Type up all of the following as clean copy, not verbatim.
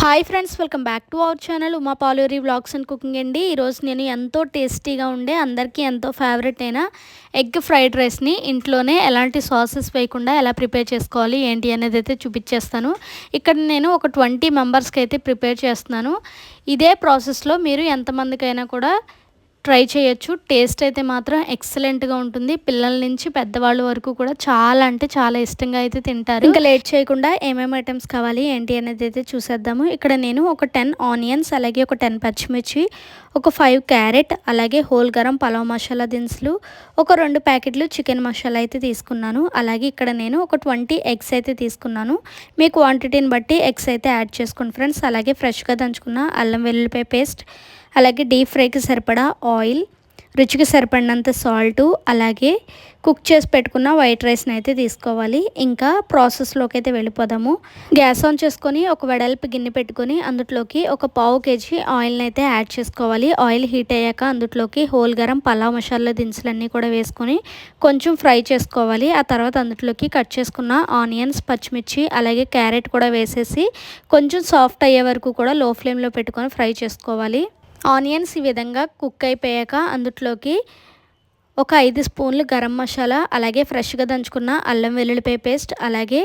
Hi friends, welcome back to our channel Uma Paluri vlogs and cooking అండి. ఈరోజు నేను ఎంతో టేస్టీగా ఉండే అందరికీ ఎంతో ఫేవరెట్ అయిన ఎగ్ ఫ్రైడ్ రైస్ని ఇంట్లోనే ఎలాంటి సాసెస్ వేయకుండా ఎలా ప్రిపేర్ చేసుకోవాలి ఏంటి అనేది అయితే చూపించేస్తాను. ఇక్కడ నేను ఒక 20 మెంబర్స్కి అయితే ప్రిపేర్ చేస్తున్నాను. ఇదే ప్రాసెస్లో మీరు ఎంతమందికైనా కూడా ట్రై చేయొచ్చు. టేస్ట్ అయితే మాత్రం ఎక్సలెంట్గా ఉంటుంది. పిల్లల నుంచి పెద్దవాళ్ళ వరకు కూడా చాలా అంటే చాలా ఇష్టంగా అయితే తింటారు. ఇంకా లేట్ చేయకుండా ఏమేమి ఐటమ్స్ కావాలి ఏంటి అనేది అయితే చూసేద్దాము. ఇక్కడ నేను ఒక 10 ఆనియన్స్, అలాగే ఒక 10 పచ్చిమిర్చి, ఒక 5 క్యారెట్, అలాగే హోల్ గరం పలావ్ మసాలా దినుసులు, ఒక 2 ప్యాకెట్లు చికెన్ మసాలా అయితే తీసుకున్నాను. అలాగే ఇక్కడ నేను ఒక 20 ఎగ్స్ అయితే తీసుకున్నాను. మీ క్వాంటిటీని బట్టి ఎగ్స్ అయితే యాడ్ చేసుకోండి ఫ్రెండ్స్. అలాగే ఫ్రెష్గా దంచుకున్న అల్లం వెల్లుల్లిపాయ పేస్ట్, అలాగే డీప్ ఫ్రైకి సరిపడా ఆయిల్, రుచికి సరిపడినంత సాల్టు, అలాగే కుక్ చేసి పెట్టుకున్న వైట్ రైస్ని అయితే తీసుకోవాలి. ఇంకా ప్రాసెస్లోకి అయితే వెళ్ళిపోదాము. గ్యాస్ ఆన్ చేసుకొని ఒక వెడల్పు గిన్నె పెట్టుకొని అందులోకి ఒక పావు కేజీ ఆయిల్ని అయితే యాడ్ చేసుకోవాలి. ఆయిల్ హీట్ అయ్యాక అందులోకి హోల్ గరం పలావ్ మసాలా దినుసులన్నీ కూడా వేసుకొని కొంచెం ఫ్రై చేసుకోవాలి. ఆ తర్వాత అందులోకి కట్ చేసుకున్న ఆనియన్స్, పచ్చిమిర్చి, అలాగే క్యారెట్ కూడా వేసేసి కొంచెం సాఫ్ట్ అయ్యే వరకు కూడా లో ఫ్లేమ్లో పెట్టుకొని ఫ్రై చేసుకోవాలి. ఆనియన్స్ ఈ విధంగా కుక్ అయిపోయాక అందులోకి ఒక 5 స్పూన్లు గరం మసాలా, అలాగే ఫ్రెష్గా దంచుకున్న అల్లం వెల్లుల్లిపాయ పేస్ట్, అలాగే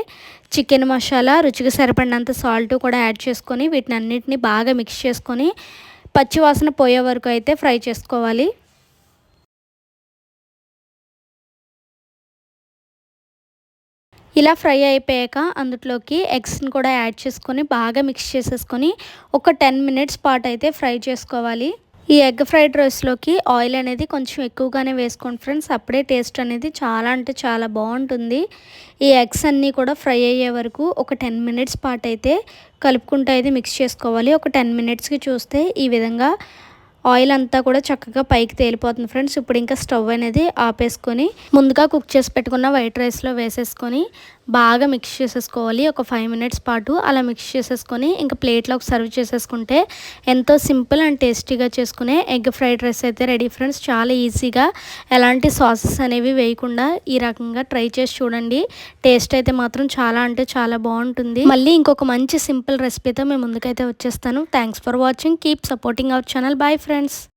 చికెన్ మసాలా, రుచికి సరిపడినంత సాల్ట్ కూడా యాడ్ చేసుకొని వీటిని అన్నిటిని బాగా మిక్స్ చేసుకొని పచ్చివాసన పోయే వరకు అయితే ఫ్రై చేసుకోవాలి. ఇలా ఫ్రై అయిపోయాక అందులోకి ఎగ్స్ని కూడా యాడ్ చేసుకొని బాగా మిక్స్ చేసేసుకొని ఒక 10 మినిట్స్ పాటు అయితే ఫ్రై చేసుకోవాలి. ఈ ఎగ్ ఫ్రైడ్ రైస్లోకి ఆయిల్ అనేది కొంచెం ఎక్కువగానే వేసుకోండి ఫ్రెండ్స్. అప్పుడే టేస్ట్ అనేది చాలా అంటే చాలా బాగుంటుంది. ఈ ఎగ్స్ అన్నీ కూడా ఫ్రై అయ్యే వరకు ఒక 10 మినిట్స్ పాటు అయితే కలుపుకుంటూ అయితే మిక్స్ చేసుకోవాలి. ఒక 10 మినిట్స్కి చూస్తే ఈ విధంగా ఆయిల్ అంతా కూడా చక్కగా పైకి తేలిపోతుంది ఫ్రెండ్స్. ఇప్పుడు ఇంకా స్టవ్ అనేది ఆపేసుకొని ముందుగా కుక్ చేసి పెట్టుకున్న వైట్ రైస్లో వేసేసుకొని బాగా మిక్స్ చేసేసుకోవాలి. ఒక 5 మినిట్స్ పాటు అలా మిక్స్ చేసేసుకొని ఇంకా ప్లేట్లోకి సర్వ్ చేసేసుకుంటే ఎంతో సింపుల్ అండ్ టేస్టీగా చేసుకునే ఎగ్ ఫ్రైడ్ రైస్ అయితే రెడీ ఫ్రెండ్స్. చాలా ఈజీగా ఎలాంటి సాసెస్ అనేవి వేయకుండా ఈ రకంగా ట్రై చేసి చూడండి. టేస్ట్ అయితే మాత్రం చాలా అంటే చాలా బాగుంటుంది. మళ్ళీ ఇంకొక మంచి సింపుల్ రెసిపీతో మేము ముందుకైతే వచ్చేస్తాను. Thanks for watching. Keep supporting our channel. Bye friends.